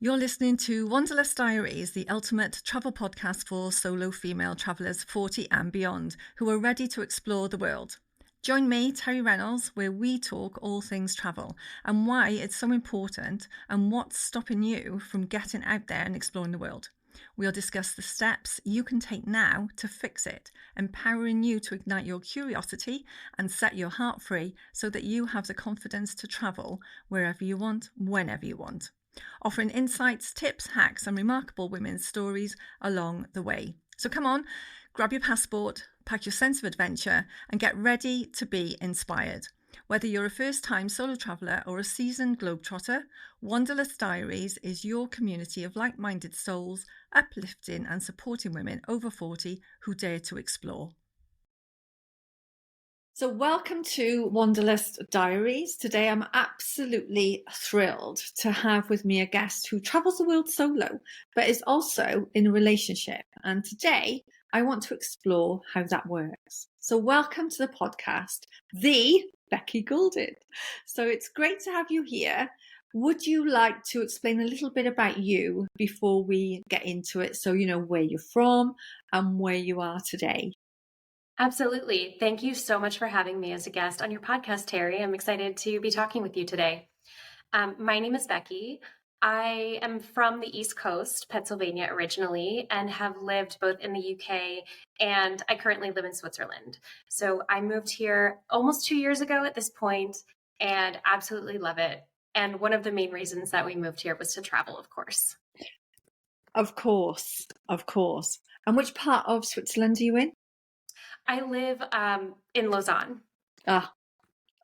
You're listening to Wanderlust Diaries, the ultimate travel podcast for solo female travellers 40 and beyond who are ready to explore the world. Join me, Terry Reynolds, where we talk all things travel and why it's so important and what's stopping you from getting out there and exploring the world. We'll discuss the steps you can take now to fix it, empowering you to ignite your curiosity and set your heart free so that you have the confidence to travel wherever you want, whenever you want. Offering insights, tips, hacks, and remarkable women's stories along the way. So come on, grab your passport, pack your sense of adventure, and get ready to be inspired. Whether you're a first-time solo traveller or a seasoned globetrotter, Wanderlust Diaries is your community of like-minded souls, uplifting and supporting women over 40 who dare to explore. So welcome to Wanderlust Diaries. Today I'm absolutely thrilled to have with me a guest who travels the world solo, but is also in a relationship. And today I want to explore how that works. So welcome to the podcast, the Becky Guldin. So it's great to have you here. Would you like to explain a little bit about you before we get into it? So you know where you're from and where you are today. Absolutely. Thank you so much for having me as a guest on your podcast, Terry. I'm excited to be talking with you today. My name is Becky. I am from the East Coast, Pennsylvania originally, and have lived both in the UK and I currently live in Switzerland. So I moved here almost 2 years ago at this point and absolutely love it. And one of the main reasons that we moved here was to travel, of course. Of course. And which part of Switzerland are you in? I live in Lausanne. Ah,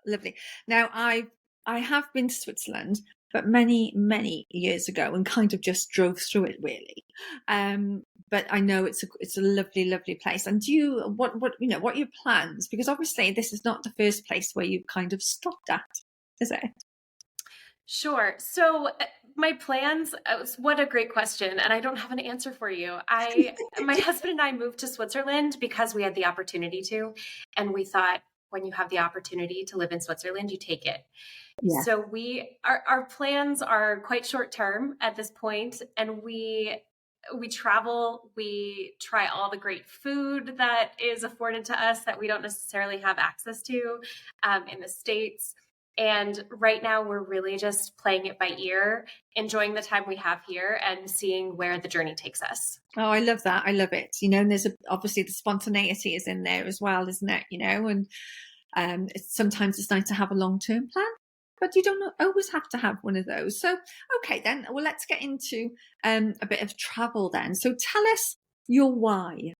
lovely. Now, I have been to Switzerland, but many years ago, and kind of just drove through it really. But I know it's a lovely place. And what are your plans? Because obviously this is not the first place where you've kind of stopped at, is it? Sure. So my plans, what a great question. And I don't have an answer for you. My husband and I moved to Switzerland because we had the opportunity to, and we thought when you have the opportunity to live in Switzerland, you take it. Yeah. So our plans are quite short term at this point, and we travel, we try all the great food that is afforded to us that we don't necessarily have access to in the States. And right now we're really just playing it by ear, enjoying the time we have here and seeing where the journey takes us. Oh, I love that. I love it. And there's obviously the spontaneity is in there as well, isn't it? And sometimes it's nice to have a long-term plan, but you don't always have to have one of those. So, okay, then, well, let's get into a bit of travel then. So tell us your why.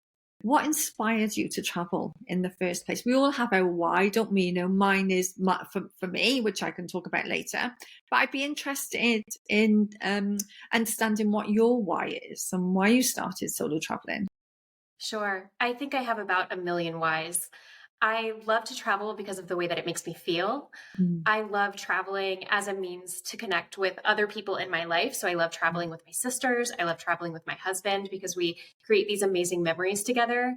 What inspired you to travel in the first place? We all have our why, don't we? Mine is for me, which I can talk about later. But I'd be interested in understanding what your why is and why you started solo traveling. Sure. I think I have about a million whys. I love to travel because of the way that it makes me feel. I love traveling as a means to connect with other people in my life. So I love traveling with my sisters. I love traveling with my husband because we create these amazing memories together.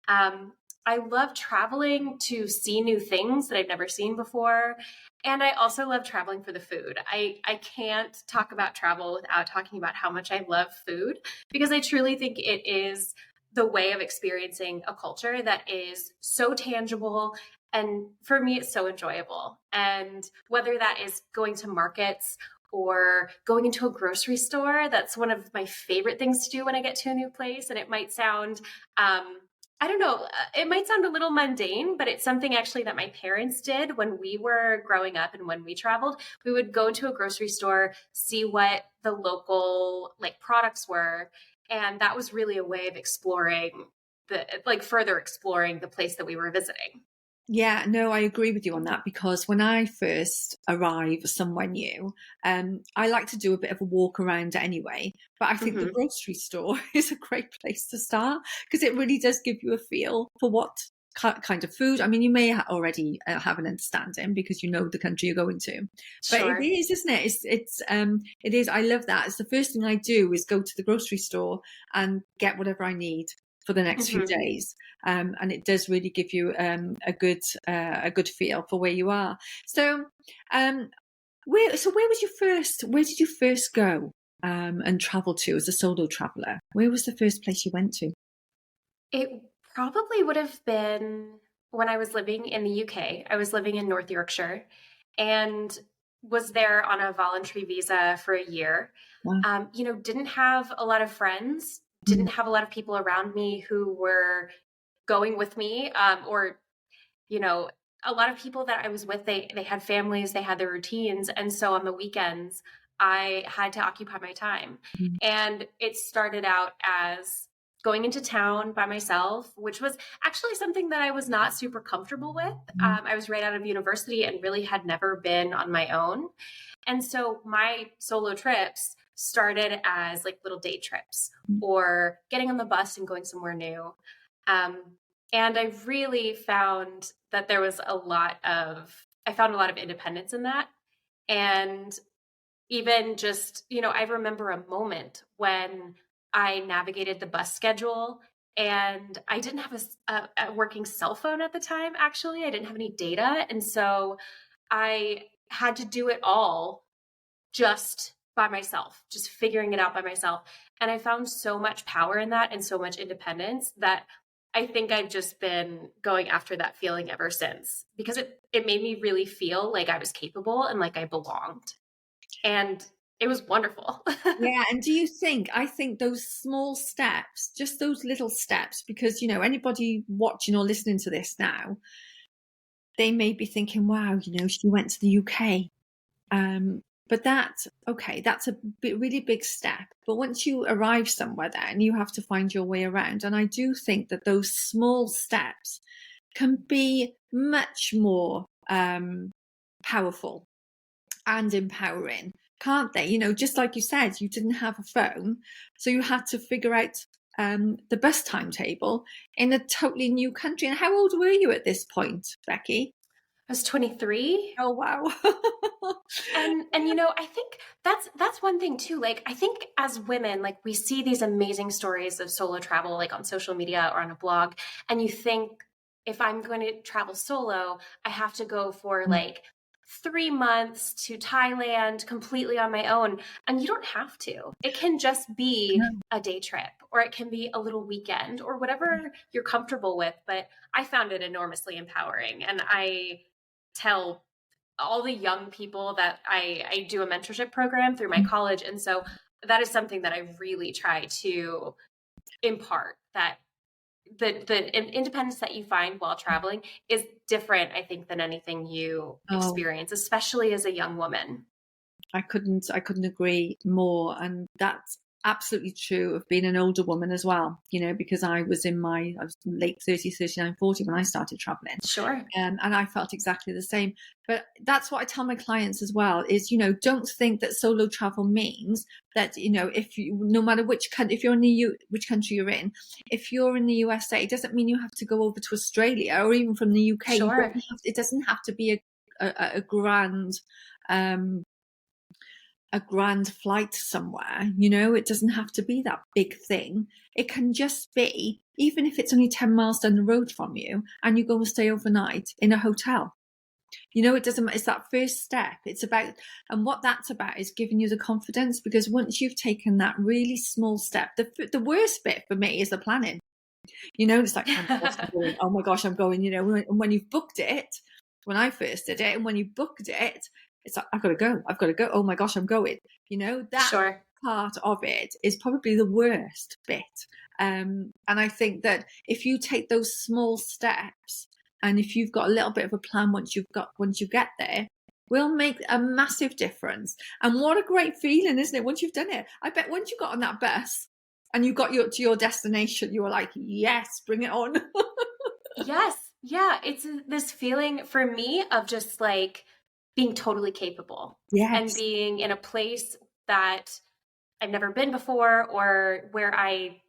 I love traveling to see new things that I've never seen before. And I also love traveling for the food. I can't talk about travel without talking about how much I love food, because I truly think it is the way of experiencing a culture that is so tangible. And for me, it's so enjoyable. And whether that is going to markets or going into a grocery store, that's one of my favorite things to do when I get to a new place. And it might sound, I don't know, it might sound a little mundane, but it's something actually that my parents did when we were growing up and when we traveled. We would go to a grocery store, see what the local products were. And that was really a way of exploring further exploring the place that we were visiting. Yeah, no, I agree with you on that, because when I first arrive somewhere new, I like to do a bit of a walk around anyway. But I think the grocery store is a great place to start, because it really does give you a feel for what kind of food. I mean, you may already have an understanding because you know the country you're going to. But Sure. It is, isn't it? It is. I love that. It's the first thing I do is go to the grocery store and get whatever I need for the next few days. And it does really give you a good feel for where you are. So where did you first go? and travel to as a solo traveler? Where was the first place you went to? It probably would have been when I was living in the UK. I was living in North Yorkshire and was there on a voluntary visa for a year. Wow. Didn't have a lot of friends, didn't have a lot of people around me who were going with me, or, a lot of people that I was with, they had families, they had their routines. And so on the weekends, I had to occupy my time. Mm. And it started out as going into town by myself, which was actually something that I was not super comfortable with. I was right out of university and really had never been on my own. And so my solo trips started as like little day trips or getting on the bus and going somewhere new. And I really found that there was I found a lot of independence in that. And even just, I remember a moment when I navigated the bus schedule and I didn't have a working cell phone at the time, actually. I didn't have any data. And so I had to do it all just by myself, just figuring it out by myself. And I found so much power in that and so much independence that I think I've just been going after that feeling ever since, because it made me really feel like I was capable and like I belonged. And it was wonderful. Yeah. And I think those small steps, just those little steps, because, anybody watching or listening to this now, they may be thinking, wow, she went to the UK. But that's a really big step. But once you arrive somewhere then you have to find your way around. And I do think that those small steps can be much more powerful and empowering, can't they? Just like you said, you didn't have a phone, so you had to figure out the bus timetable in a totally new country. And how old were you at this point, Becky? I was 23. Oh, wow. And I think that's one thing too. Like, I think as women, like, we see these amazing stories of solo travel, like on social media or on a blog, and you think, if I'm going to travel solo, I have to go for like 3 months to Thailand completely on my own. And you don't have to. It can just be a day trip, or it can be a little weekend, or whatever you're comfortable with. But I found it enormously empowering. And I tell all the young people that I do a mentorship program through my college. And so that is something that I really try to impart, that the independence that you find while traveling is different, I think, than anything you experience, especially as a young woman. I couldn't agree more. And that's absolutely true of being an older woman as well, because I was late 30s, 39, 40 when I started traveling. Sure. And I felt exactly the same. But that's what I tell my clients as well is, don't think that solo travel means that, no matter which country, if you're in which country you're in, if you're in the USA, it doesn't mean you have to go over to Australia or even from the UK. Sure. It doesn't have to be a grand flight somewhere, it doesn't have to be that big thing. It can just be, even if it's only 10 miles down the road from you and you go and stay overnight in a hotel. It's that first step. It's about, and what that's about is giving you the confidence, because once you've taken that really small step, the worst bit for me is the planning. It's like, oh my gosh, I'm going, and when you've booked it, when I first did it, and when you booked it, it's like, I've got to go. Oh my gosh, I'm going. That Sure. part of it is probably the worst bit. And I think that if you take those small steps, and if you've got a little bit of a plan once you get there, will make a massive difference. And what a great feeling, isn't it? Once you've done it, I bet once you got on that bus and you got to your destination, you were like, yes, bring it on. Yes. Yeah. It's this feeling for me of just like being totally capable. Yes. And being in a place that I've never been before, or where I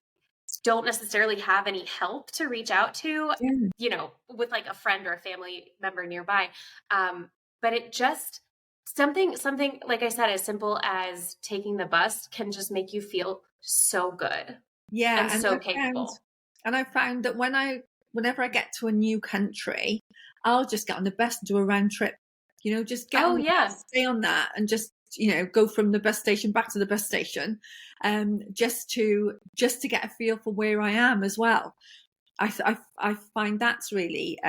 don't necessarily have any help to reach out to, with like a friend or a family member nearby. But it just, something like I said, as simple as taking the bus can just make you feel so good. Yeah. And so capable. And I found that whenever I get to a new country, I'll just get on the bus and do a round trip. Just get on the bus, stay on that, and just go from the bus station back to the bus station, just to get a feel for where I am as well. I find that's really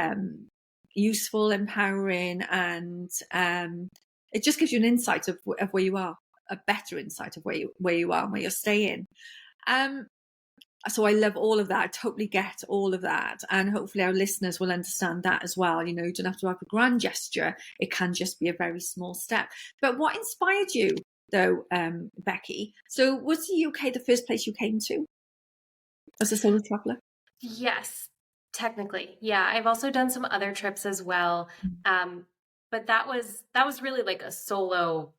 useful, empowering, and it just gives you an insight of where you are, a better insight of where you are and where you're staying. So I love all of that. I totally get all of that. And hopefully our listeners will understand that as well. You don't have to have a grand gesture. It can just be a very small step. But what inspired you, though, Becky? So was the UK the first place you came to as a solo traveller? Yes, technically. Yeah. I've also done some other trips as well. But that was really like a solo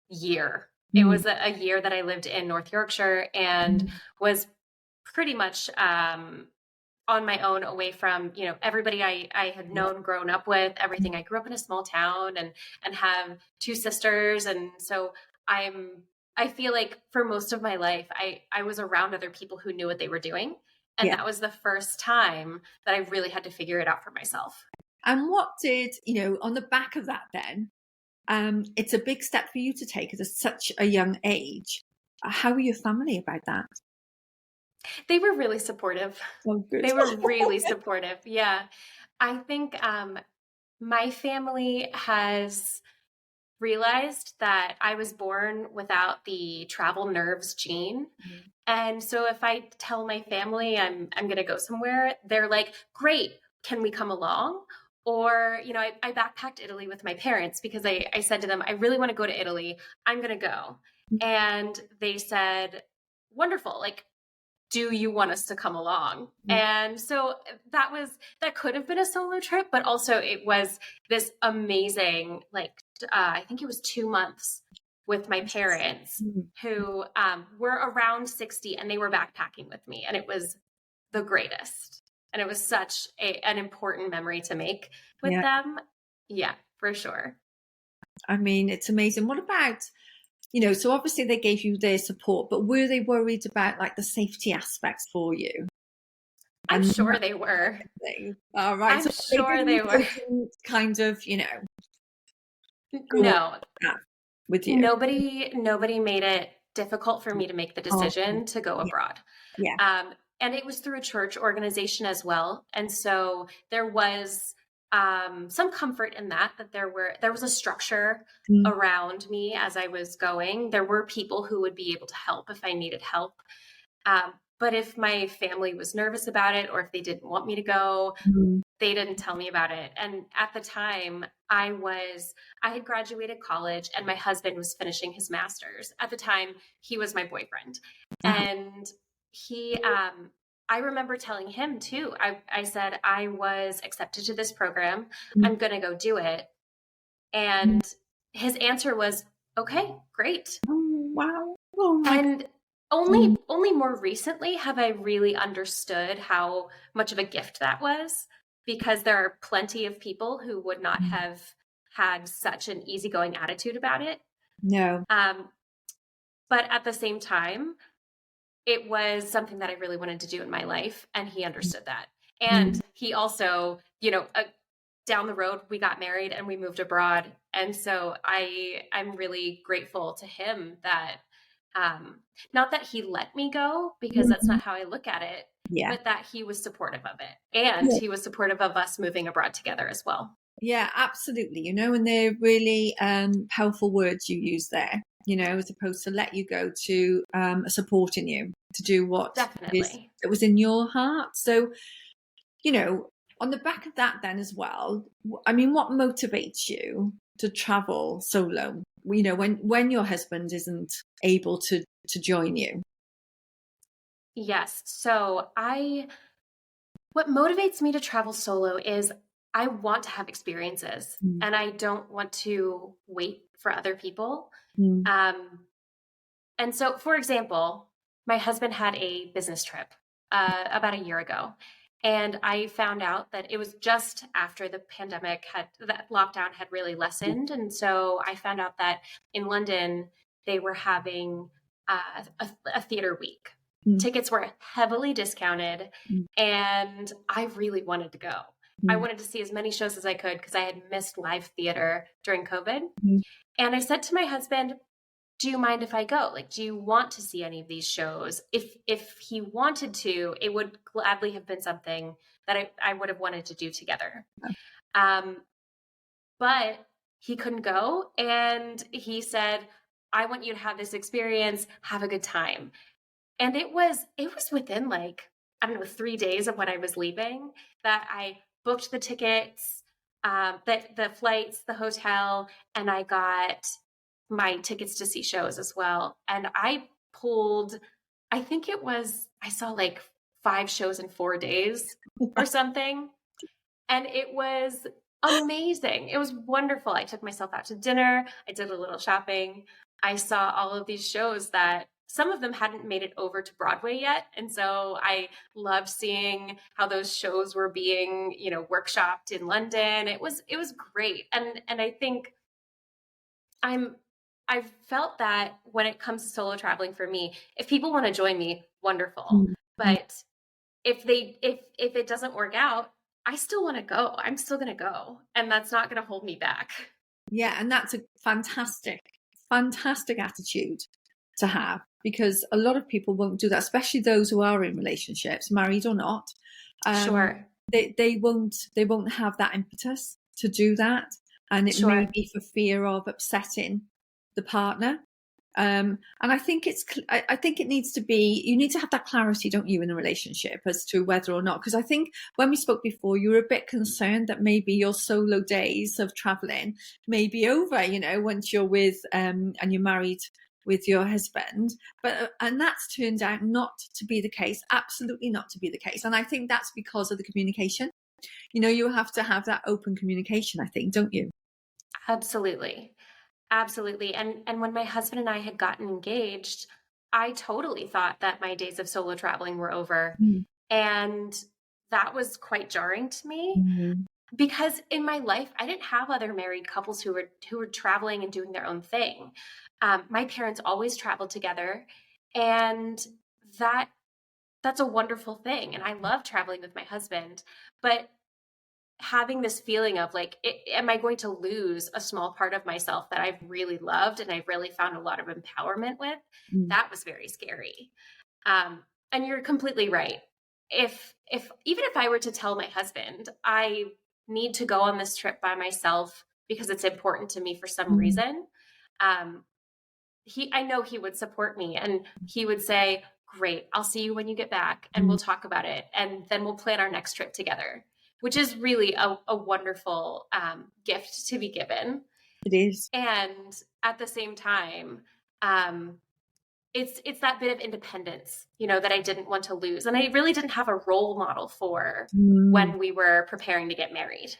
year. It was a year that I lived in North Yorkshire and was pretty much on my own, away from everybody I had known, grown up with, everything. I grew up in a small town and have two sisters, and so I feel like for most of my life I was around other people who knew what they were doing, and that was the first time that I really had to figure it out for myself. And what did on the back of that then? It's a big step for you to take at such a young age. How were your family about that? They were really supportive. Oh, good. They were really supportive. Yeah. I think my family has realized that I was born without the travel nerves gene. And so if I tell my family I'm going to go somewhere, they're like, great, can we come along? Or, I backpacked Italy with my parents because I said to them, I really want to go to Italy. I'm going to go. And they said, wonderful. Like, do you want us to come along? And so that could have been a solo trip, but also it was this amazing, I think it was 2 months with my parents who were around 60, and they were backpacking with me, and it was the greatest. And it was such an important memory to make with them. Yeah, for sure. I mean, it's amazing. What about, so obviously they gave you their support, but were they worried about the safety aspects for you? I'm sure they were. All right. I'm sure they were. Kind of, no, with you. Nobody made it difficult for me to make the decision to go abroad. Yeah. And it was through a church organization as well. And so there was some comfort in that there was a structure around me as I was going. There were people who would be able to help if I needed help. But if my family was nervous about it, or if they didn't want me to go, they didn't tell me about it. And at the time I had graduated college, and my husband was finishing his master's. At the time, he was my boyfriend. And I remember telling him too, I said, I was accepted to this program. I'm going to go do it. And his answer was, okay, great. Oh, wow. Oh, my and only more recently have I really understood how much of a gift that was, because there are plenty of people who would not have had such an easygoing attitude about it. No. But at the same time, it was something that I really wanted to do in my life, and he understood that. And he also, down the road, we got married and we moved abroad. And so I'm really grateful to him that, not that he let me go, because that's not how I look at it, but that he was supportive of it. And he was supportive of us moving abroad together as well. Yeah, absolutely. And they're really powerful words you use there, as opposed to let you go, to supporting you to do what it was in your heart. So, on the back of that then as well, I mean, what motivates you to travel solo, when your husband isn't able to join you? Yes. So what motivates me to travel solo is I want to have experiences, and I don't want to wait for other people. And so, for example, my husband had a business trip about a year ago, and I found out that it was just after the pandemic that lockdown had really lessened. And so I found out that in London, they were having a theater week. Tickets were heavily discounted, and I really wanted to go. I wanted to see as many shows as I could, because I had missed live theater during COVID. And I said to my husband, do you mind if I go? Like, do you want to see any of these shows? If he wanted to, it would gladly have been something that I would have wanted to do together. Um, but he couldn't go. And he said, I want you to have this experience, have a good time. And it was within like, I don't know, 3 days of when I was leaving that I booked the tickets, the flights, the hotel, and I got my tickets to see shows as well. And I pulled, I think I saw like 5 shows in 4 days or something. And it was amazing. It was wonderful. I took myself out to dinner. I did a little shopping. I saw all of these shows that some of them hadn't made it over to Broadway yet. And so I loved seeing how those shows were being, workshopped in London. It was great. And I think I've felt that when it comes to solo traveling for me, if people want to join me, wonderful. Mm-hmm. But if it doesn't work out, I still want to go. I'm still going to go. And that's not going to hold me back. Yeah. And that's a fantastic attitude to have, because a lot of people won't do that, especially those who are in relationships, married or not. Sure. They won't have that impetus to do that. And it may be for fear of upsetting the partner. And I think it needs to be, you need to have that clarity, don't you, in a relationship as to whether or not, because I think when we spoke before, you were a bit concerned that maybe your solo days of traveling may be over, once you're with, and you're married with your husband, and that's turned out not to be the case, absolutely not to be the case. And I think that's because of the communication. You have to have that open communication, I think, don't you? Absolutely. Absolutely. And when my husband and I had gotten engaged, I totally thought that my days of solo traveling were over. Mm. And that was quite jarring to me. Mm-hmm. Because in my life, I didn't have other married couples who were traveling and doing their own thing. My parents always traveled together, and that's a wonderful thing. And I love traveling with my husband, but having this feeling of like, am I going to lose a small part of myself that I've really loved and I've really found a lot of empowerment with? That was very scary. And you're completely right. If even if I were to tell my husband, I need to go on this trip by myself because it's important to me for some reason, I know he would support me, and he would say, great, I'll see you when you get back and we'll talk about it. And then we'll plan our next trip together, which is really a wonderful gift to be given. It is. And at the same time, it's that bit of independence, that I didn't want to lose. And I really didn't have a role model for when we were preparing to get married.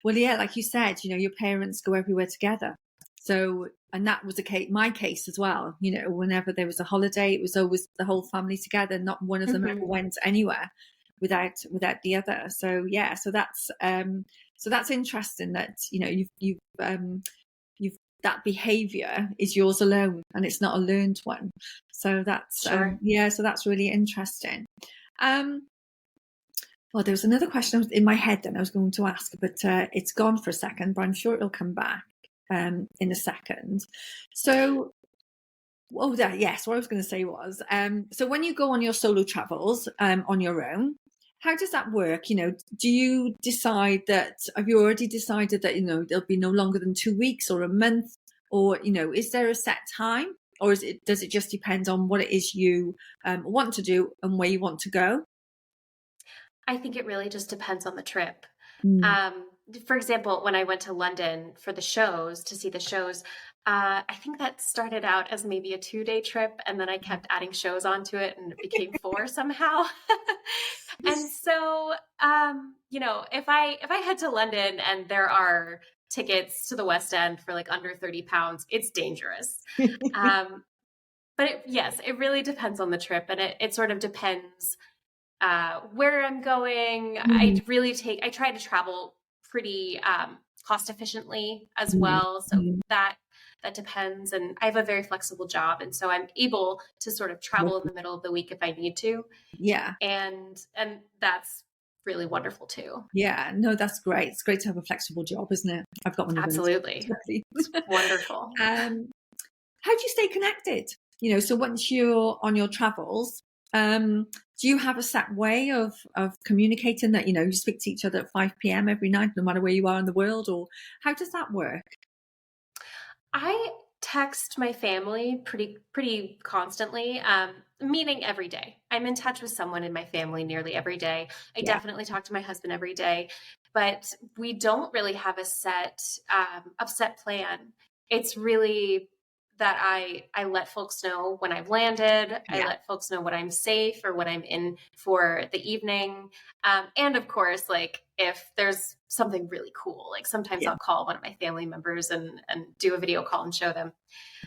Well, yeah, like you said, your parents go everywhere together. So, and that was my case as well. Whenever there was a holiday, it was always the whole family together. Not one of them ever went anywhere without the other. So yeah, so that's interesting that you've that behavior is yours alone and it's not a learned one. So that's sure. So that's really interesting. Well, there was another question in my head that I was going to ask, but it's gone for a second, but I'm sure it'll come back in a second. So what I was going to say was, so when you go on your solo travels on your own, how does that work? Do you decide that, have you already decided that, there'll be no longer than 2 weeks or a month, or, is there a set time, or does it just depend on what it is you want to do and where you want to go? I think it really just depends on the trip. For example, when I went to London for the shows, to see the shows, I think that started out as maybe a 2-day trip, and then I kept adding shows onto it, and it became 4 somehow. And so, if I head to London and there are tickets to the West End for like under £30, it's dangerous. But it really depends on the trip, and it sort of depends where I'm going. I try to travel pretty cost efficiently as well. So that depends. And I have a very flexible job. And so I'm able to sort of travel in the middle of the week if I need to. Yeah. And that's really wonderful too. Yeah, no, that's great. It's great to have a flexible job, isn't it? I've got one of those. Absolutely. It's wonderful. how do you stay connected? So once you're on your travels, do you have a set way of communicating that, you speak to each other at 5 p.m. every night, no matter where you are in the world, or how does that work? I text my family pretty constantly, meaning every day. I'm in touch with someone in my family nearly every day. I Yeah. definitely talk to my husband every day, but we don't really have a set plan. It's really that I let folks know when I've landed. I Yeah. let folks know when I'm safe or when I'm in for the evening. And of course, like if there's something really cool, like sometimes Yeah. I'll call one of my family members and do a video call and show them.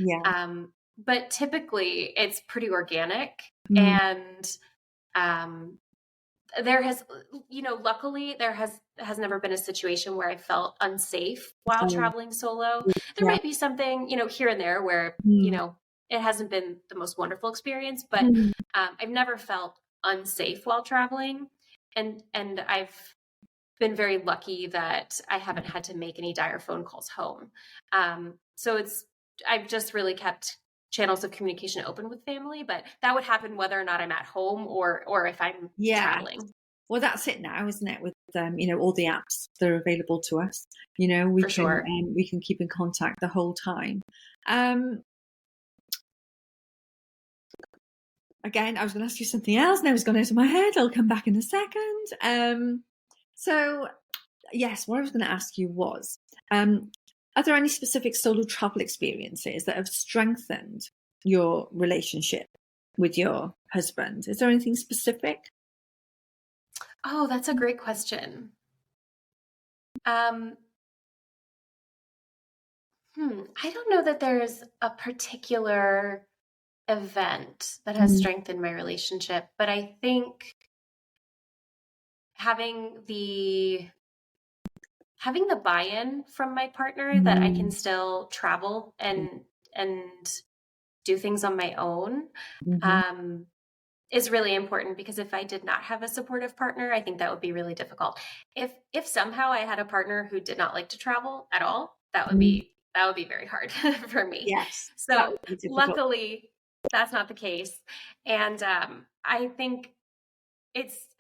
Yeah. But typically it's pretty organic. Mm. And um, there has, luckily there has never been a situation where I felt unsafe while Oh, traveling solo. There yeah. might be something, here and there where, Mm. it hasn't been the most wonderful experience, but Mm. I've never felt unsafe while traveling. And I've been very lucky that I haven't had to make any dire phone calls home. So I've just really kept channels of communication open with family, but that would happen whether or not I'm at home or if I'm Yeah. traveling. Well, that's it now, isn't it? With all the apps that are available to us, we For can sure. we can keep in contact the whole time. Again, I was going to ask you something else, and it was going out of my head. I'll come back in a second. So, yes, what I was going to ask you was, are there any specific solo travel experiences that have strengthened your relationship with your husband? Is there anything specific? Oh, that's a great question. Um, I don't know that there's a particular event that has Mm. strengthened my relationship, but I think having the buy-in from my partner that I can Mm. still travel and do things on my own Mhm. um, is really important, because if I did not have a supportive partner, I think that would be really difficult. If somehow I had a partner who did not like to travel at all, Mm. that would be very hard for me. Yes, that So would be difficult. luckily, that's not the case, and I think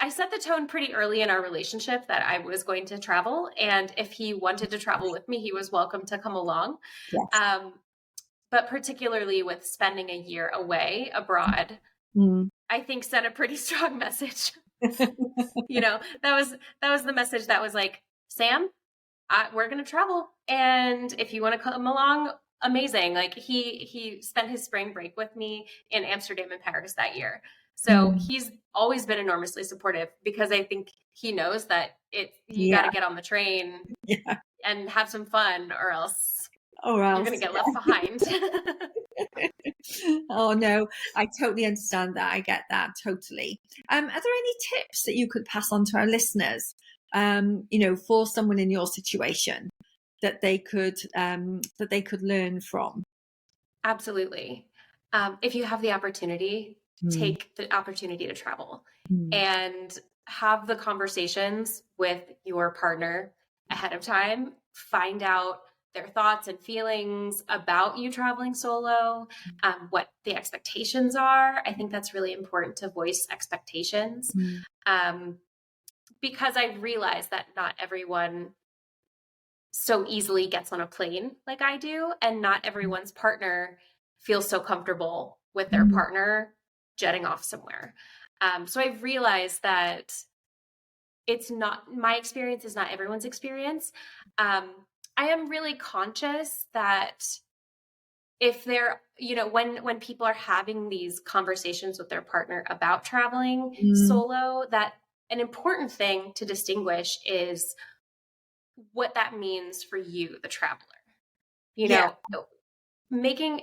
I set the tone pretty early in our relationship that I was going to travel. And if he wanted to travel with me, he was welcome to come along. Yes. Um, but particularly with spending a year away abroad, Mm. I think sent a pretty strong message. That was the message that was like, Sam, we're going to travel. And if you want to come along, amazing. Like he spent his spring break with me in Amsterdam and Paris that year. So Mm. he's always been enormously supportive, because I think he knows that you got Yeah. to get on the train Yeah. and have some fun, or else Or you're else. going to get left behind. Oh no, I totally understand that. I get that totally. Are there any tips that you could pass on to our listeners? For someone in your situation that they could learn from. Absolutely. If you have the opportunity, Mm. take the opportunity to travel Mm. and have the conversations with your partner ahead of time. Find out their thoughts and feelings about you traveling solo, what the expectations are. I think that's really important to voice expectations, Mm. um, because I realize that not everyone so easily gets on a plane like I do, and not everyone's partner feels so comfortable with their Mm. partner jetting off somewhere. So I've realized that it's not my experience is not everyone's experience. Um, I am really conscious that if they're, when people are having these conversations with their partner about traveling Mm. solo, that an important thing to distinguish is what that means for you, the traveler. You Yeah. know,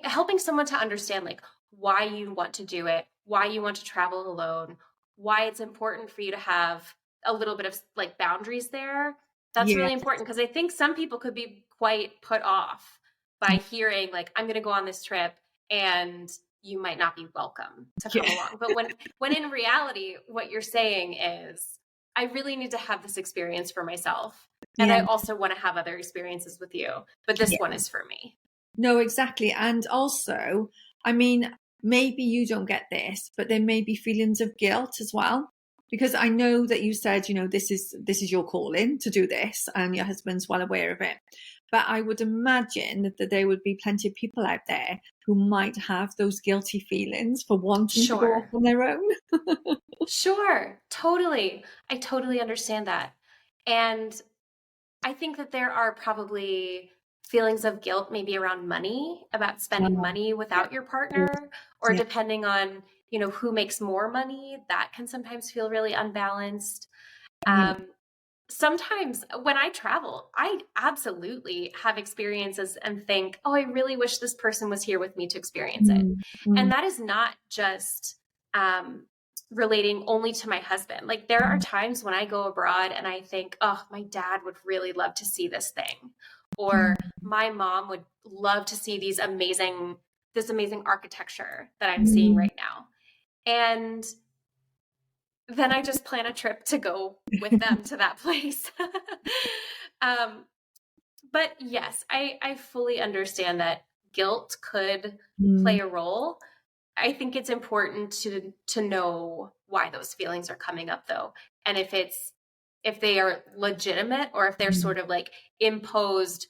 helping someone to understand like why you want to do it, why you want to travel alone, why it's important for you to have a little bit of like boundaries there. That's Yeah. really important, because I think some people could be quite put off by hearing like, I'm going to go on this trip and you might not be welcome to come Yeah. along. But when in reality, what you're saying is, I really need to have this experience for myself. And Yeah. I also want to have other experiences with you, but this one is for me. No, exactly. And also, I mean, maybe you don't get this, but there may be feelings of guilt as well. Because I know that you said, this is your calling to do this, and your husband's well aware of it. But I would imagine that there would be plenty of people out there who might have those guilty feelings for wanting to go off Sure. on their own. Sure. Totally. I totally understand that. And I think that there are probably feelings of guilt maybe around money, about spending money Yeah, without your partner, or yeah, depending on, who makes more money, that can sometimes feel really unbalanced. yeah. Um, Sometimes when I travel, I absolutely have experiences and think, oh, I really wish this person was here with me to experience it. Mm, mm, And that is not just um, relating only to my husband. Like there are times when I go abroad and I think, oh, my dad would really love to see this thing. Or mm, my mom would love to see this amazing architecture that I'm seeing mm. right now. And then I just plan a trip to go with them to that place. um, but yes, I fully understand that guilt could Mm, play a role. I think it's important to know why those feelings are coming up though. And if they are legitimate or if they're mm. sort of like imposed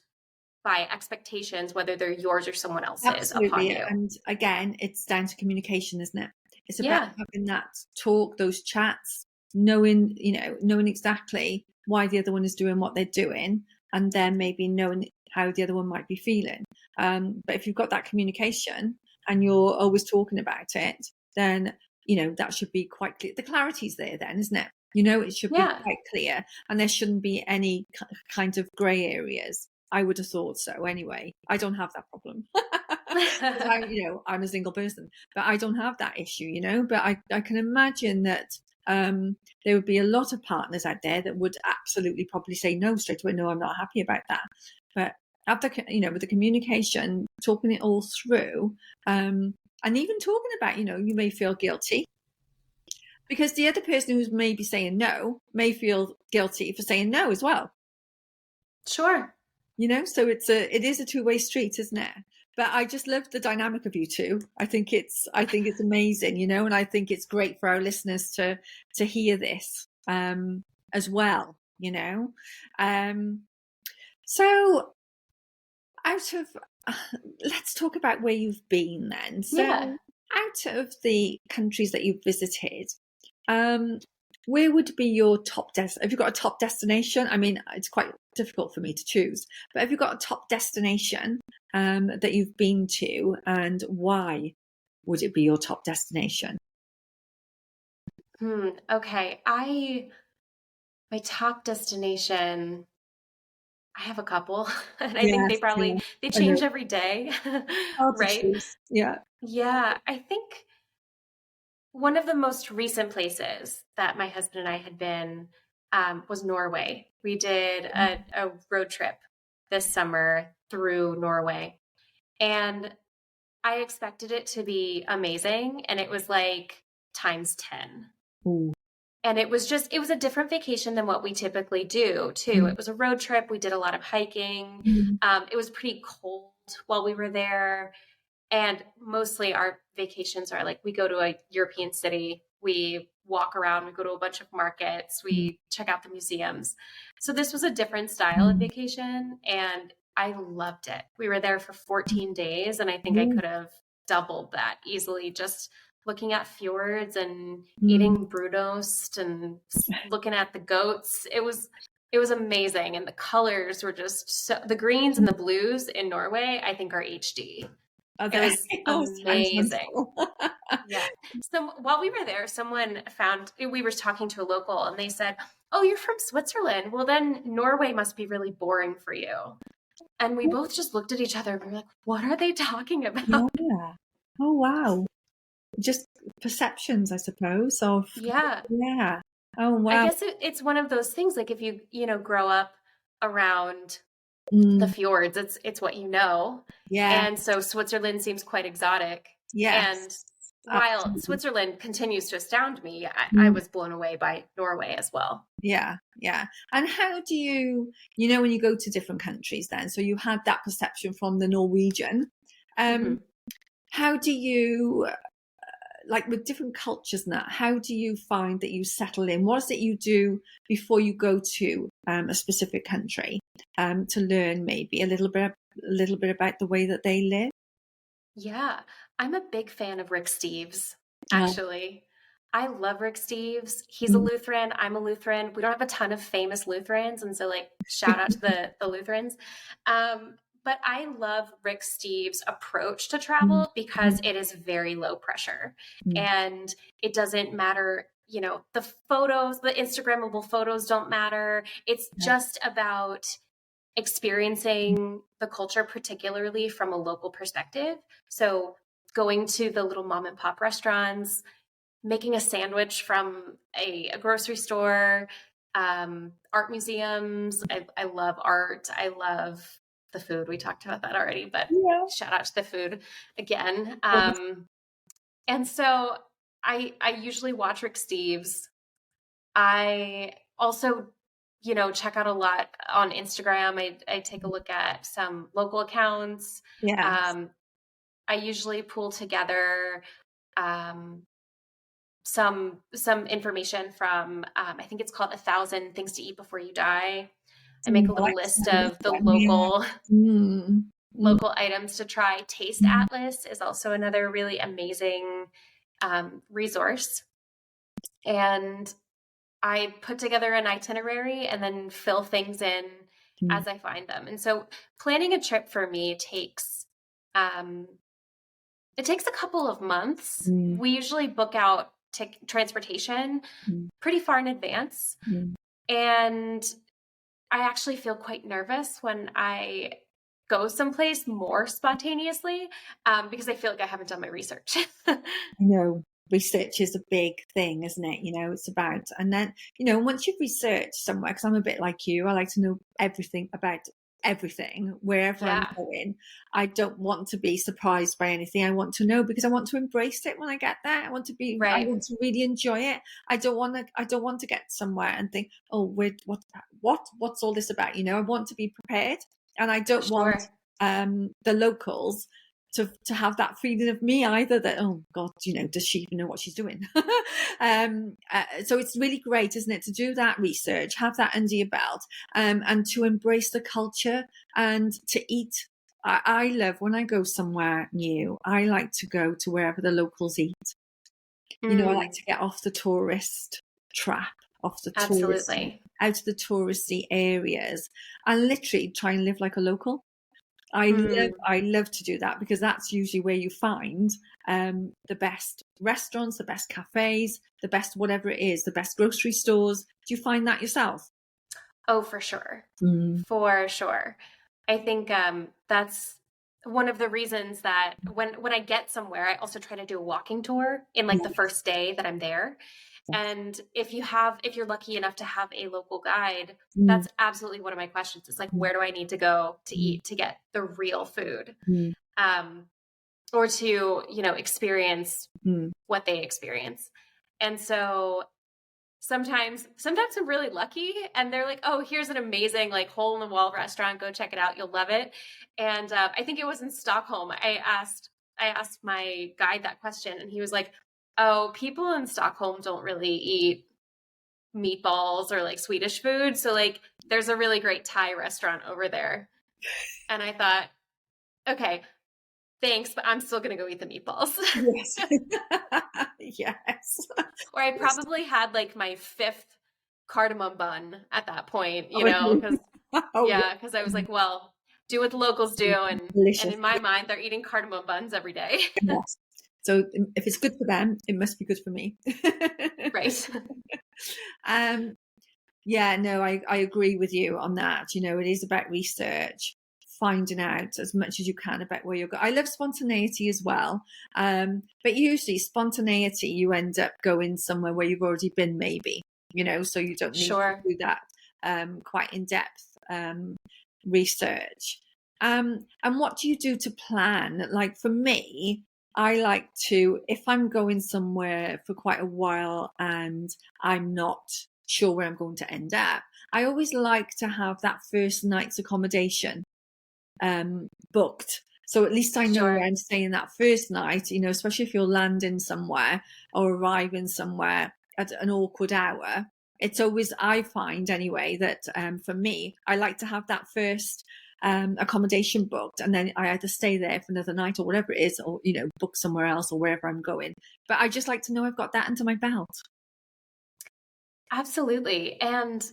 by expectations, whether they're yours or someone else's upon Absolutely. you. And again, it's down to communication, isn't it? It's about Yeah. having that talk, those chats, knowing exactly why the other one is doing what they're doing, and then maybe knowing how the other one might be feeling. But if you've got that communication and you're always talking about it, then, that should be quite clear. The clarity's there then, isn't it? It should be Yeah. quite clear, and there shouldn't be any kind of grey areas. I would have thought so anyway. I don't have that problem. Because I'm a single person, but I don't have that issue. But I can imagine that there would be a lot of partners out there that would absolutely probably say no straight away. No, I'm not happy about that. But after, with the communication, talking it all through, and even talking about, you may feel guilty because the other person who's maybe saying no may feel guilty for saying no as well. Sure. So it is a two-way street, isn't it? But I just love the dynamic of you two. I think it's amazing, and I think it's great for our listeners to hear this as well. Um so out of let's talk about where you've been then. Yeah. So out of the countries that you've visited, um, where would be your have you got a top destination? I mean, it's quite difficult for me to choose, but have you got a top destination that you've been to, and why would it be your top destination? Okay. My top destination, I have a couple, and I think Yes, yeah, they I know. change every day, Hard to right? choose. Yeah. Yeah, I think one of the most recent places that my husband and I had been was Norway. We did a road trip this summer through Norway, and I expected it to be amazing, and it was like times 10. Ooh. And it was a different vacation than what we typically do, too. Mm, It was a road trip. We did a lot of hiking. mm, It was pretty cold while we were there. And mostly our vacations are like we go to a European city, we walk around, we go to a bunch of markets, mm, we check out the museums. So this was a different style of mm, vacation, and I loved it. We were there for 14 days, and I think I mm, could have doubled that easily just looking at fjords and mm. eating brunost and looking at the goats. It was amazing, and the colors were just the greens and the blues in Norway I think are HD. Are It they? was Oh, sounds amazing. wonderful. Yeah. So while we were there, we were talking to a local and they said, "Oh, you're from Switzerland. Well, then Norway must be really boring for you." And we both just looked at each other and we were like, "What are they talking about?" Yeah. Oh, wow. Just perceptions, I suppose, of, Yeah. yeah. Oh, I wow. guess it's one of those things like if you grow up around the Mm, fjords, it's what you know. yeah. And so Switzerland seems quite exotic. Yes. And while Absolutely. Switzerland continues to astound me, I was blown away by Norway as well. Yeah, yeah. And how do you, when you go to different countries then, so you had that perception from the Norwegian, Mm-hmm. how do you, like with different cultures and that, how do you find that you settle in? What is it you do before you go to a specific country to learn maybe a little bit about the way that they live? Yeah, I'm a big fan of Rick Steves, Uh, actually. I love Rick Steves. He's a mm, Lutheran. I'm a Lutheran. We don't have a ton of famous Lutherans, and so like shout out to the Lutherans. Um, but I love Rick Steves' approach to mm, travel because it is very low pressure, mm, and it doesn't matter. The photos, the Instagrammable photos don't matter. It's yeah, just about experiencing the culture, particularly from a local perspective. So going to the little mom and pop restaurants, making a sandwich from a grocery store, art museums. I love art. I love the food. We talked about that already, but yeah. shout out to the food again. Yes. And so I usually watch Rick Steves. I also, check out a lot on Instagram. I take a look at some local accounts. Yes. Um, I usually pull together um, some information from I think it's called 1,000 Things to Eat Before You Die. I make a I little like to list have a look of at the them, yeah. local Mm, mm, local items to try. Taste mm, Atlas is also another really amazing resource. And I put together an itinerary and then fill things in mm, as I find them. And so planning a trip for me um, takes a couple of months. mm, We usually book out transportation mm, pretty far in advance. mm. And I actually feel quite nervous when I go someplace more spontaneously because I feel like I haven't done my research. Research is a big thing, isn't it? It's about, and then, once you've researched somewhere, because I'm a bit like you, I like to know everything about everything wherever I'm Yeah, going. I don't want to be surprised by anything. I want to know because I want to embrace it when I get there. I right. want to really enjoy it. I don't want to get somewhere and think, oh, what's all this about? I want to be prepared, and I don't want Sure. the locals to have that feeling of me either, that, oh God, does she even know what she's doing? So it's really great, isn't it, to do that research, have that under your belt, and to embrace the culture and to eat. I love when I go somewhere new, I like to go to wherever the locals eat. I like Mm, to get off the tourist trap, off the touristy, absolutely. out of the touristy areas, and literally try and live like a local. Mm. I love to do that because that's usually where you find the best restaurants, the best cafes, the best whatever it is, the best grocery stores. Do you find that yourself? Oh, for sure. Mm. For sure. I think that's one of the reasons that when I get somewhere, I also try to do a walking tour in like the Yes, first day that I'm there. yes. And if you're lucky enough to have a local guide, Mm, that's absolutely one of my questions. It's like, mm, where do I need to go to mm, eat to get the real food? mm, Um, or to, experience mm. what they experience. And so sometimes I'm really lucky and they're like, oh, here's an amazing like hole in the wall restaurant, go check it out, you'll love it. And I think it was in Stockholm. I asked my guide that question and he was like, oh, people in Stockholm don't really eat meatballs or like Swedish food, so like there's a really great Thai restaurant over there. And I thought, okay, thanks, but I'm still gonna go eat the meatballs. Yes. Yes. Or I probably had like my fifth cardamom bun at that point, Oh, because oh, yeah, because I was like, well, do what the locals do, and delicious. in my mind, they're eating cardamom buns every day. Yes. So if it's good for them, it must be good for me. Right. um, Yeah, no, I agree with you on that. It is about research, finding out as much as you can about where you're going. I love spontaneity as well. But usually spontaneity, you end up going somewhere where you've already been, maybe, so you don't need to Sure. do that quite in-depth research. And what do you do to plan? Like for me, I like to, if I'm going somewhere for quite a while and I'm not sure where I'm going to end up, I always like to have that first night's accommodation booked. So at least I know where Sure. I'm staying that first night, especially if you're landing somewhere or arriving somewhere at an awkward hour. It's always, I find anyway, that for me, I like to have that first accommodation booked, and then I either stay there for another night or whatever it is, or book somewhere else or wherever I'm going. But I just like to know I've got that under my belt. Absolutely. And,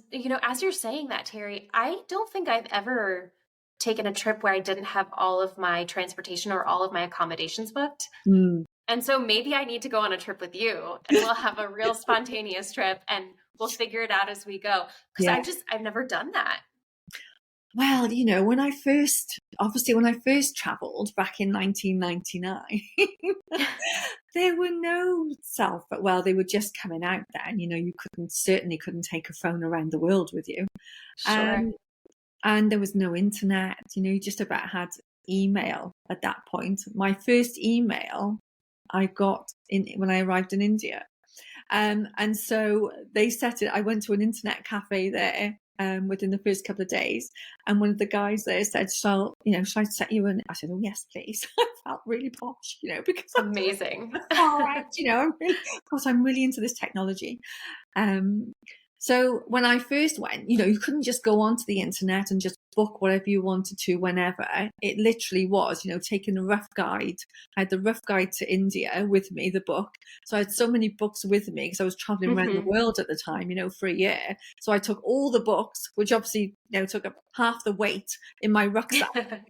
as you're saying that, Terry, I don't think I've ever taken a trip where I didn't have all of my transportation or all of my accommodations booked. Mm. And so maybe I need to go on a trip with you and we'll have a real spontaneous trip and we'll figure it out as we go. Because Yeah. I've never done that. Well, when I first traveled back in 1999, there were no they were just coming out then. You certainly couldn't take a phone around the world with you. Sure. And there was no internet, you just about had email at that point. My first email I got when I arrived in India. And so they set it, I went to an internet cafe there within the first couple of days. And one of the guys there said, shall I set you in? I said, oh, yes, please. I felt really posh, because I'm Amazing. far out, I'm really into this technology. So when I first went, you couldn't just go onto the internet and just book whatever you wanted to whenever. It literally was, taking a rough guide. I had the rough guide to India with me, the book. So I had so many books with me because I was traveling around the world at the time, for a year. So I took all the books, which obviously, took up half the weight in my rucksack.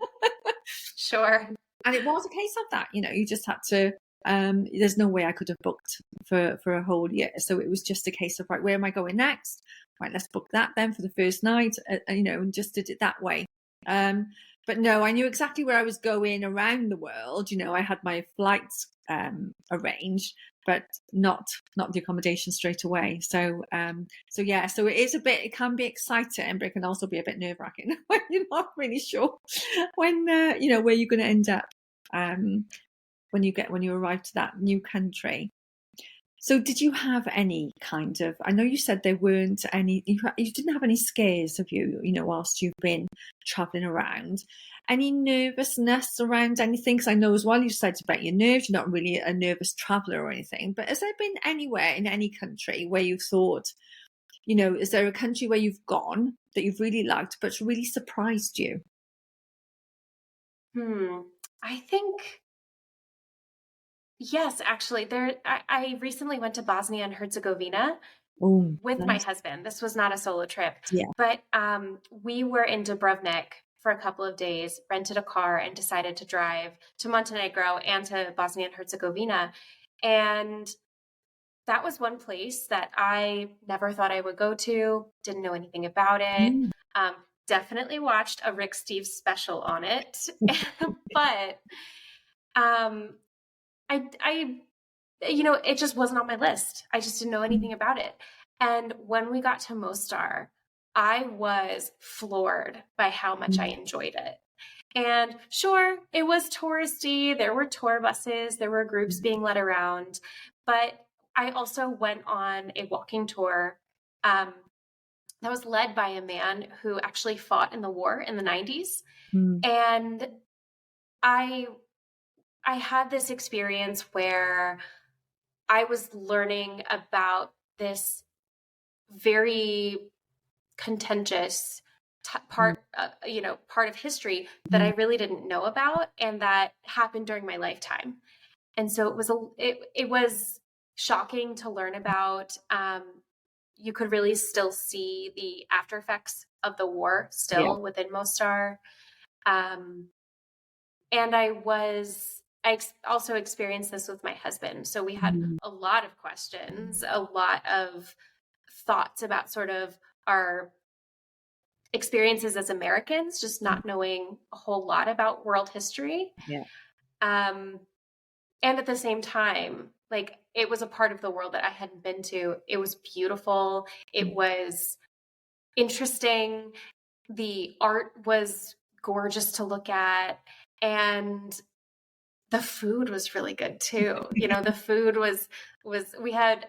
Sure. And it was a case of that, you just had to, there's no way I could have booked for a whole year. So it was just a case of, right, where am I going next? Right, let's book that then for the first night, and just did it that way. But no, I knew exactly where I was going around the world. I had my flights arranged, but not the accommodation straight away. So yeah, so it can be exciting, but it can also be a bit nerve-wracking when you're not really sure when where you're going to end up when you arrive to that new country. So did you have any kind of, I know you said there weren't any, you didn't have any scares, have you, whilst you've been traveling around? Any nervousness around anything? Because I know as well you said about your nerves, you're not really a nervous traveler or anything, but has there been anywhere in any country where you've thought, is there a country where you've gone that you've really liked, but it's really surprised you? I think, yes, actually, I recently went to Bosnia and Herzegovina with my Nice. husband. This was not a solo trip, Yeah. but we were in Dubrovnik for a couple of days, rented a car, and decided to drive to Montenegro and to Bosnia and Herzegovina. And that was one place that I never thought I would go to, didn't know anything about it. Um, Definitely watched a Rick Steves special on it, but um, it just wasn't on my list. I just didn't know anything about it. And when we got to Mostar, I was floored by how much I enjoyed it. And sure, it was touristy. There were tour buses, there were groups being led around, but I also went on a walking tour that was led by a man who actually fought in the war in the 90s. And I had this experience where I was learning about this very contentious part of history that I really didn't know about, and that happened during my lifetime. And so it was shocking to learn about. You could really still see the after effects of the war still within Mostar. And I also experienced this with my husband. So we had a lot of questions, a lot of thoughts about sort of our experiences as Americans, just not knowing a whole lot about world history. Yeah. And at the same time, like, it was a part of the world that I hadn't been to. It was beautiful. It was interesting. The art was gorgeous to look at. And The food was really good too. The food was we had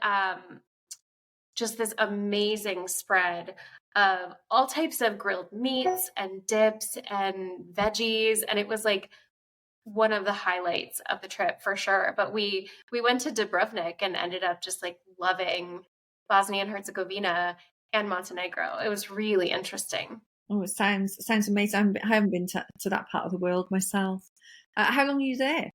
just this amazing spread of all types of grilled meats and dips and veggies, and it was like one of the highlights of the trip for sure. But we went to Dubrovnik and ended up just like loving Bosnia and Herzegovina and Montenegro. It was really interesting. Oh, it sounds amazing. I haven't been to that part of the world myself. How long are you there?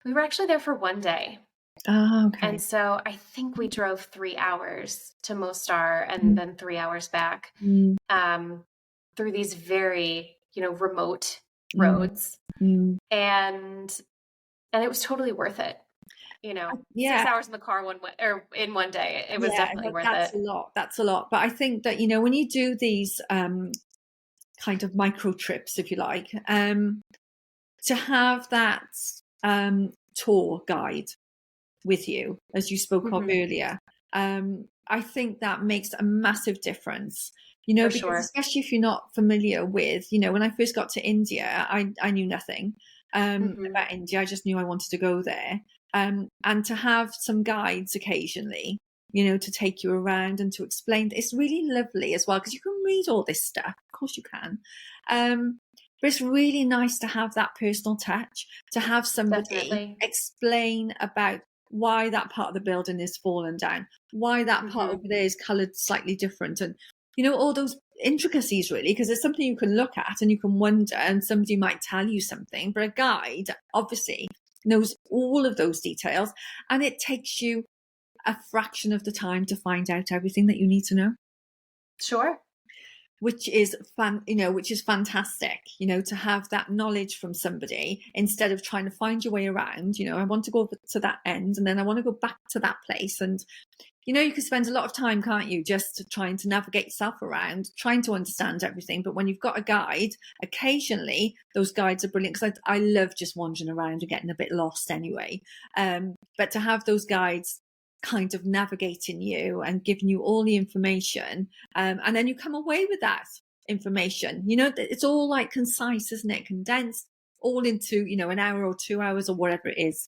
We were actually there for one day. Oh, okay. And so I think we drove 3 hours to Mostar and then 3 hours back through these very, remote roads. And it was totally worth it. Yeah. 6 hours in the car in one day. It was definitely worth that's it. That's a lot. But I think that, when you do these kind of micro trips, if you like, to have that tour guide with you, as you spoke of earlier, I think that makes a massive difference. For because sure. especially if you're not familiar with, when I first got to India, I knew nothing about India. I just knew I wanted to go there. And to have some guides occasionally, to take you around and to explain, it's really lovely as well, because you can read all this stuff. Of course you can. But it's really nice to have that personal touch, to have somebody Definitely. explain about why that part of the building is fallen down, why that part over there is coloured slightly different, and all those intricacies, really, because it's something you can look at and you can wonder, and somebody might tell you something, but a guide obviously knows all of those details, and it takes you a fraction of the time to find out everything that you need to know. Sure. Which is fantastic, to have that knowledge from somebody instead of trying to find your way around. I want to go over to that end and then I want to go back to that place. And, you can spend a lot of time, can't you, just trying to navigate yourself around, trying to understand everything. But when you've got a guide, occasionally those guides are brilliant, because I love just wandering around and getting a bit lost anyway. But to have those guides kind of navigating you and giving you all the information, and then you come away with that information, it's all like concise, isn't it, condensed all into an hour or 2 hours or whatever it is.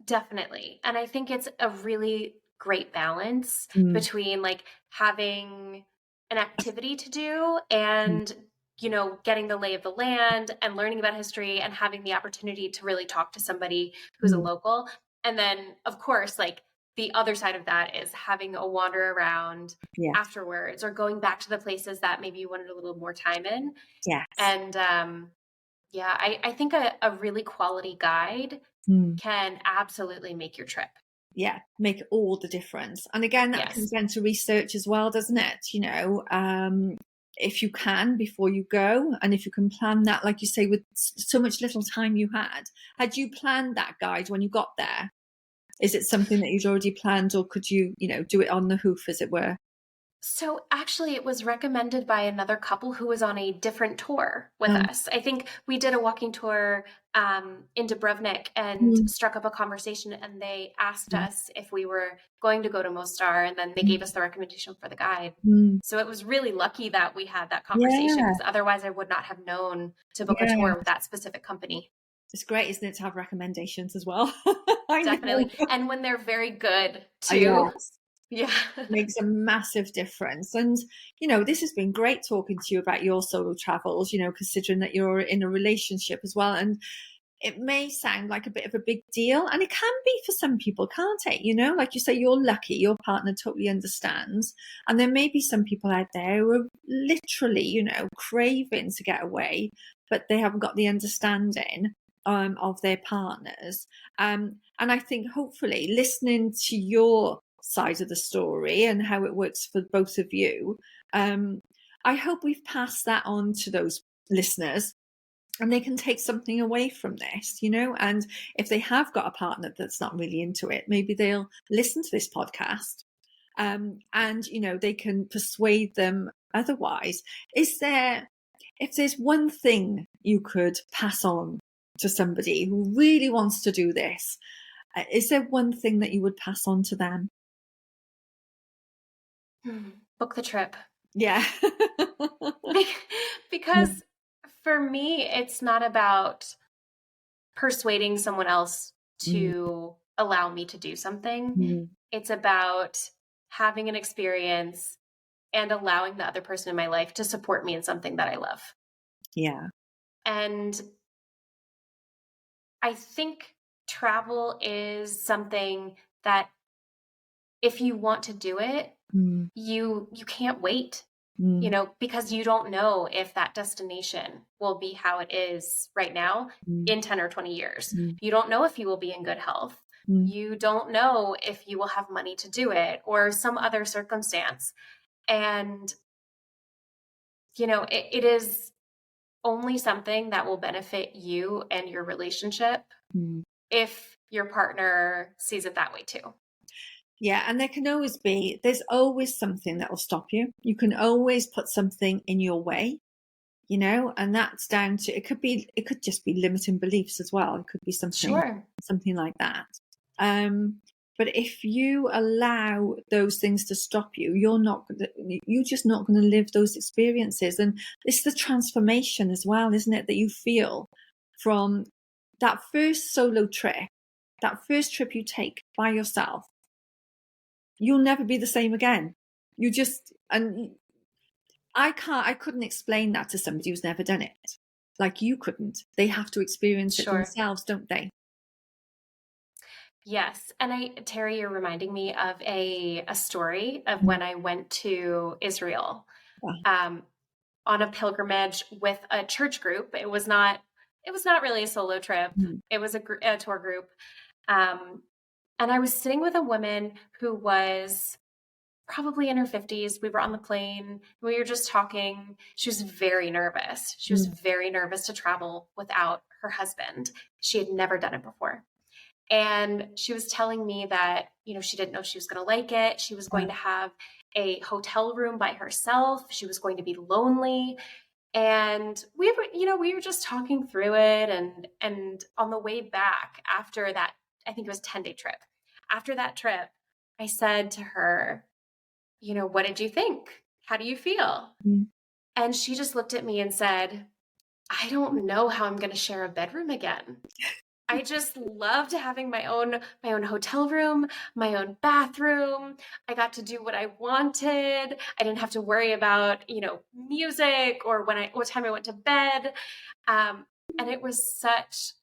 Definitely. And I think it's a really great balance between like having an activity to do and getting the lay of the land and learning about history and having the opportunity to really talk to somebody who's a local. And then, of course, like the other side of that is having a wander around afterwards, or going back to the places that maybe you wanted a little more time in. Yes. And I think a really quality guide can absolutely make your trip. Yeah, make all the difference. And again, that comes down to research as well, doesn't it? If you can, before you go, and if you can plan that, like you say, with so much little time you had you planned that guide when you got there? Is it something that you'd already planned, or could you, do it on the hoof, as it were? So actually, it was recommended by another couple who was on a different tour with us. I think we did a walking tour in Dubrovnik and struck up a conversation, and they asked us if we were going to go to Mostar, and then they gave us the recommendation for the guide. So it was really lucky that we had that conversation, because otherwise I would not have known to book a tour with that specific company. It's great, isn't it, to have recommendations as well? Definitely. And when they're very good too. Yeah. Makes a massive difference. And, this has been great talking to you about your solo travels, considering that you're in a relationship as well. And it may sound like a bit of a big deal, and it can be for some people, can't it? Like you say, you're lucky, your partner totally understands. And there may be some people out there who are literally, craving to get away, but they haven't got the understanding of their partners. And I think hopefully listening to your side of the story and how it works for both of you, I hope we've passed that on to those listeners, and they can take something away from this, and if they have got a partner that's not really into it, maybe they'll listen to this podcast, and they can persuade them otherwise. If there's one thing you could pass on to somebody who really wants to do this, is there one thing that you would pass on to them? Book the trip. Yeah. Because for me, it's not about persuading someone else to allow me to do something. Mm. It's about having an experience and allowing the other person in my life to support me in something that I love. Yeah. And I think travel is something that if you want to do it, you can't wait. Because you don't know if that destination will be how it is right now in 10 or 20 years. You don't know if you will be in good health. You don't know if you will have money to do it or some other circumstance. And, it is only something that will benefit you and your relationship if your partner sees it that way too. Yeah, and there's always something that will stop you. You can always put something in your way, and that's down to, it could just be limiting beliefs as well. It could be something like that. But if you allow those things to stop you, you're just not going to live those experiences. And it's the transformation as well, isn't it, that you feel from that first solo trip, that first trip you take by yourself. You'll never be the same again. I couldn't explain that to somebody who's never done it. Like you couldn't. They have to experience it themselves, don't they? Yes. And Terry, you're reminding me of a story of when I went to Israel on a pilgrimage with a church group. It was not really a solo trip. It was a tour group. And I was sitting with a woman who was probably in her 50s. We were on the plane. We were just talking. She was very nervous. She was very nervous to travel without her husband. She had never done it before. And she was telling me that, she didn't know she was going to like it. She was going to have a hotel room by herself. She was going to be lonely. And we were just talking through it. And on the way back after that, I think it was a 10-day trip. After that trip, I said to her, what did you think? How do you feel? And she just looked at me and said, I don't know how I'm going to share a bedroom again. I just loved having my own hotel room, my own bathroom. I got to do what I wanted. I didn't have to worry about, music or what time I went to bed. And it was such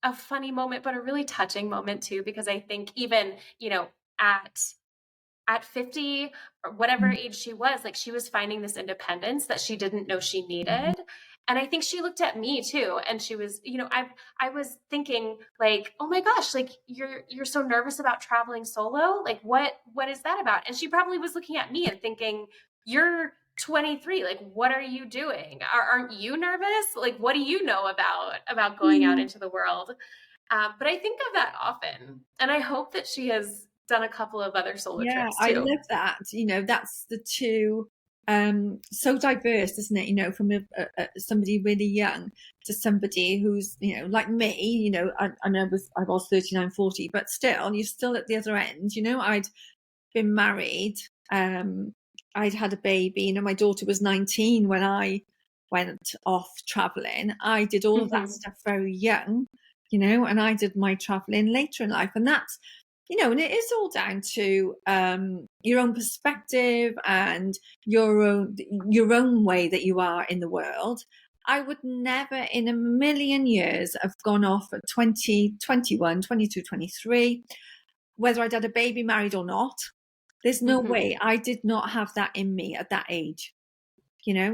a funny moment, but a really touching moment too, because I think even, at 50 or whatever age she was, like she was finding this independence that she didn't know she needed. And I think she looked at me too. And she was, I was thinking like, oh my gosh, like you're so nervous about traveling solo. Like what is that about? And she probably was looking at me and thinking, you're 23. Like, what are you doing? Aren't you nervous? Like, what do you know about going out into the world? But I think of that often. And I hope that she has done a couple of other solo trips too. I love that. That's the two, so diverse, isn't it? From somebody really young to somebody who's, like me, I was 39, 40, but still, you're still at the other end. I'd been married. I'd had a baby. My daughter was 19 when I went off traveling. I did all of that stuff very young, and I did my traveling later in life. And that's, and it is all down to your own perspective and your own way that you are in the world. I would never in a million years have gone off at 20, 21, 22, 23, whether I'd had a baby, married or not. There's no way. I did not have that in me at that age.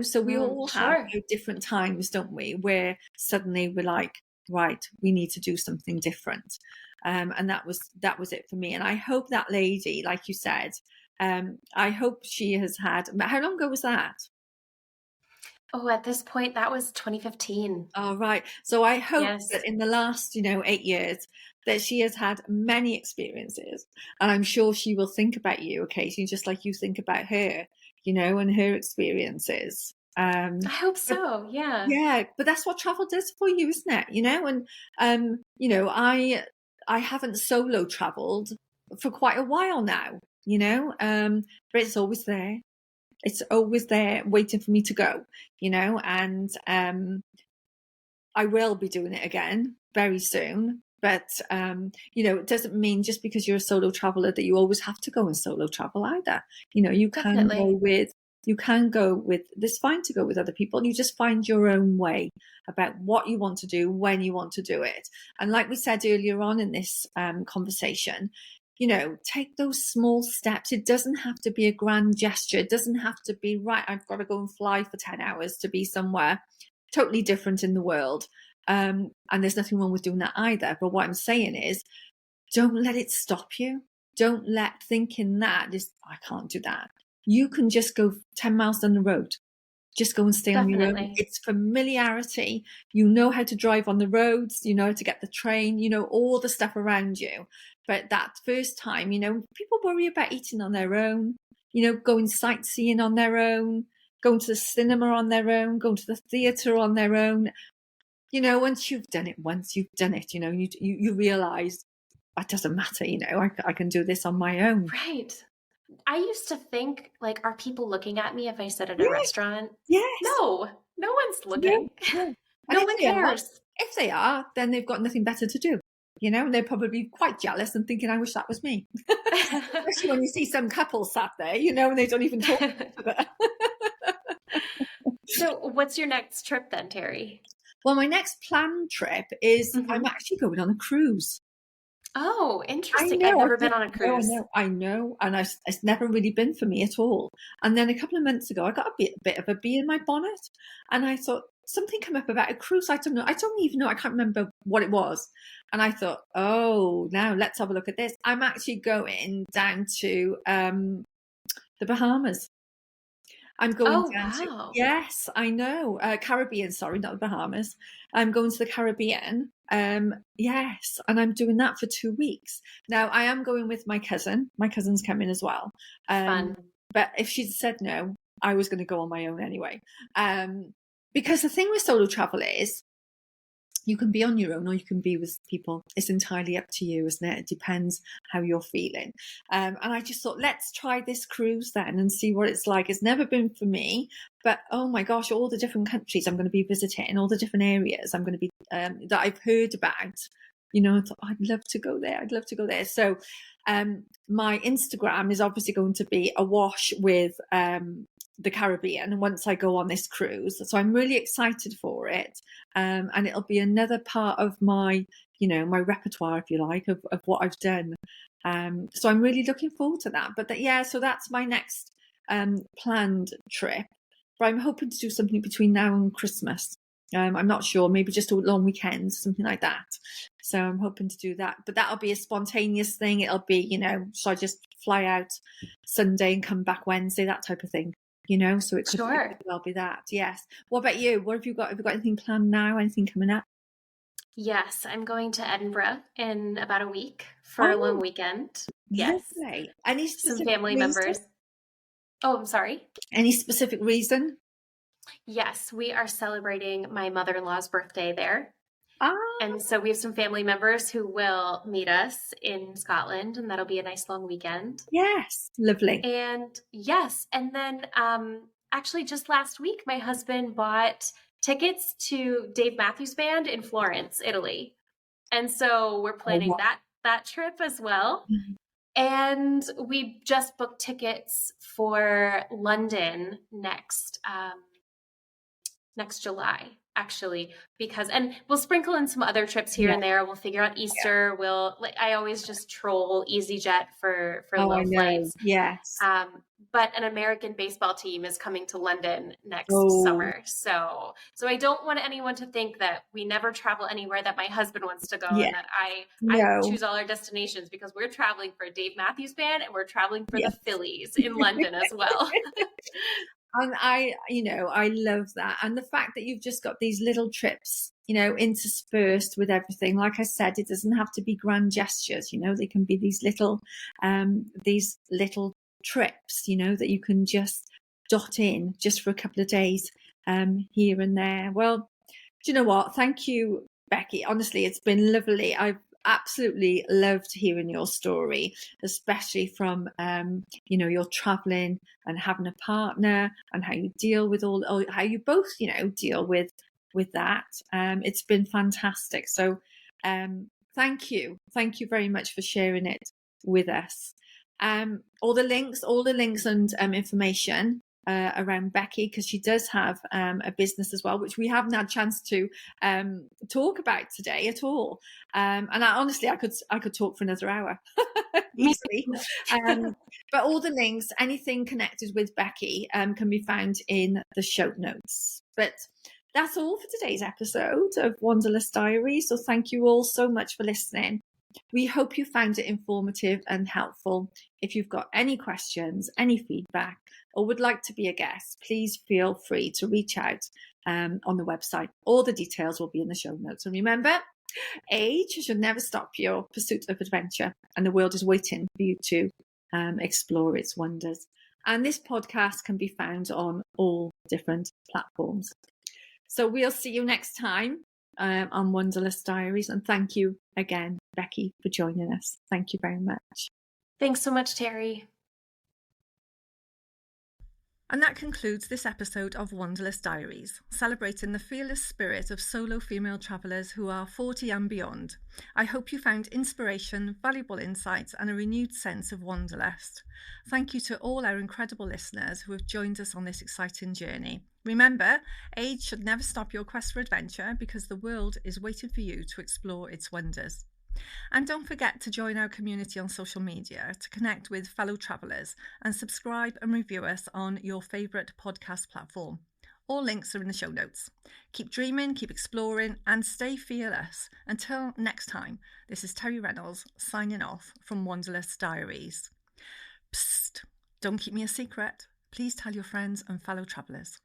So we all have different times, don't we, where suddenly we're like, right, we need to do something different. And that was it for me. And I hope that lady, like you said, I hope she has had, how long ago was that? Oh, at this point, that was 2015. Oh, right. So I hope that in the last, 8 years, that she has had many experiences. And I'm sure she will think about you occasionally, just like you think about her, and her experiences. I hope so. Yeah. Yeah. But that's what travel does for you, isn't it? And, I haven't solo traveled for quite a while now, but it's always there. It's always there waiting for me to go, and I will be doing it again. very soon. But, it doesn't mean just because you're a solo traveler that you always have to go and solo travel either. You can Definitely. go with, it's fine to go with other people. You just find your own way about what you want to do, when you want to do it. And like we said earlier on in this conversation, take those small steps. It doesn't have to be a grand gesture. It doesn't have to be, right, I've got to go and fly for 10 hours to be somewhere totally different in the world. And there's nothing wrong with doing that either. But what I'm saying is, don't let it stop you. Don't let thinking that is, I can't do that. You can just go 10 miles down the road. Just go and stay on your own. Definitely. It's familiarity. You know how to drive on the roads. You know how to get the train. You know all the stuff around you. But that first time, people worry about eating on their own, going sightseeing on their own, going to the cinema on their own, going to the theatre on their own. Once you've done it, you realize it doesn't matter, I can do this on my own. Right. I used to think, like, are people looking at me if I sit at a Yes. restaurant? Yes. No one's looking. No. No one cares. If they are, then they've got nothing better to do. And they're probably quite jealous and thinking, I wish that was me. Especially when you see some couples sat there, and they don't even talk to each other. So what's your next trip then, Terry? Well, my next planned trip is I'm actually going on a cruise. Oh, interesting. I've never been on a cruise. I know. And it's never really been for me at all. And then a couple of months ago, I got a bit of a bee in my bonnet. And I thought, something came up about a cruise. I don't know. I don't even know. I can't remember what it was. And I thought, now let's have a look at this. I'm actually going down to the Bahamas. I'm going down to, yes, I know, Caribbean, sorry, not the Bahamas. I'm going to the Caribbean, yes, and I'm doing that for 2 weeks. Now, I am going with my cousin. My cousin's coming as well. Fun. But if she'd said no, I was going to go on my own anyway. Because the thing with solo travel is, you can be on your own or you can be with people. It's entirely up to you, isn't it? It depends how you're feeling. And I just thought, let's try this cruise then and see what it's like. It's never been for me, but oh my gosh, all the different countries I'm going to be visiting, all the different areas I'm going to be, that I've heard about, I thought, I'd love to go there. I'd love to go there. So my Instagram is obviously going to be awash with the Caribbean once I go on this cruise. So I'm really excited for it. And it'll be another part of my, my repertoire, if you like, of what I've done. So I'm really looking forward to that. But so that's my next planned trip. But I'm hoping to do something between now and Christmas. I'm not sure, maybe just a long weekend, something like that. So I'm hoping to do that. But that'll be a spontaneous thing. It'll be, so I just fly out Sunday and come back Wednesday, that type of thing. So it could well be that. Yes. What about you? What have you got? Have you got anything planned now? Anything coming up? Yes, I'm going to Edinburgh in about a week for a long weekend. Yes. Lovely. Any specific some family members. Oh, I'm sorry. Any specific reason? Yes, we are celebrating my mother-in-law's birthday there. And so we have some family members who will meet us in Scotland, and that'll be a nice long weekend. Yes, lovely. And yes, and then actually just last week, my husband bought tickets to Dave Matthews Band in Florence, Italy. And so we're planning that trip as well. Mm-hmm. And we just booked tickets for London next July, actually, and we'll sprinkle in some other trips here and there. We'll figure out Easter. I always just troll EasyJet for low flights. Yes. But an American baseball team is coming to London next summer. So I don't want anyone to think that we never travel anywhere that my husband wants to go and that I choose all our destinations, because we're traveling for Dave Matthews Band and we're traveling for the Phillies in London as well. And I love that. And the fact that you've just got these little trips, interspersed with everything. Like I said, it doesn't have to be grand gestures, they can be these little trips, that you can just dot in just for a couple of days, here and there. Well, do you know what? Thank you, Becky. Honestly, it's been lovely. I've absolutely loved hearing your story, especially from your traveling and having a partner and how you deal with how you both deal with that. It's been fantastic. So Thank you very much for sharing it with us. All the links and information around Becky, because she does have a business as well, which we haven't had a chance to talk about today at all. And honestly, I could talk for another hour easily. But all the links, anything connected with Becky, can be found in the show notes. But that's all for today's episode of Wanderlust Diary. So thank you all so much for listening. We hope you found it informative and helpful. If you've got any questions, any feedback, or would like to be a guest, please feel free to reach out on the website. All the details will be in the show notes. And remember, age should never stop your pursuit of adventure, and the world is waiting for you to explore its wonders. And this podcast can be found on all different platforms. So we'll see you next time on Wanderlust Diaries. And thank you again, Becky, for joining us. Thank you very much. Thanks so much, Terry. And that concludes this episode of Wanderlust Diaries, celebrating the fearless spirit of solo female travellers who are 40 and beyond. I hope you found inspiration, valuable insights, and a renewed sense of wanderlust. Thank you to all our incredible listeners who have joined us on this exciting journey. Remember, age should never stop your quest for adventure, because the world is waiting for you to explore its wonders. And don't forget to join our community on social media to connect with fellow travellers, and subscribe and review us on your favourite podcast platform. All links are in the show notes. Keep dreaming, keep exploring, and stay fearless. Until next time, this is Terry Reynolds signing off from Wanderlust Diaries. Psst, don't keep me a secret. Please tell your friends and fellow travellers.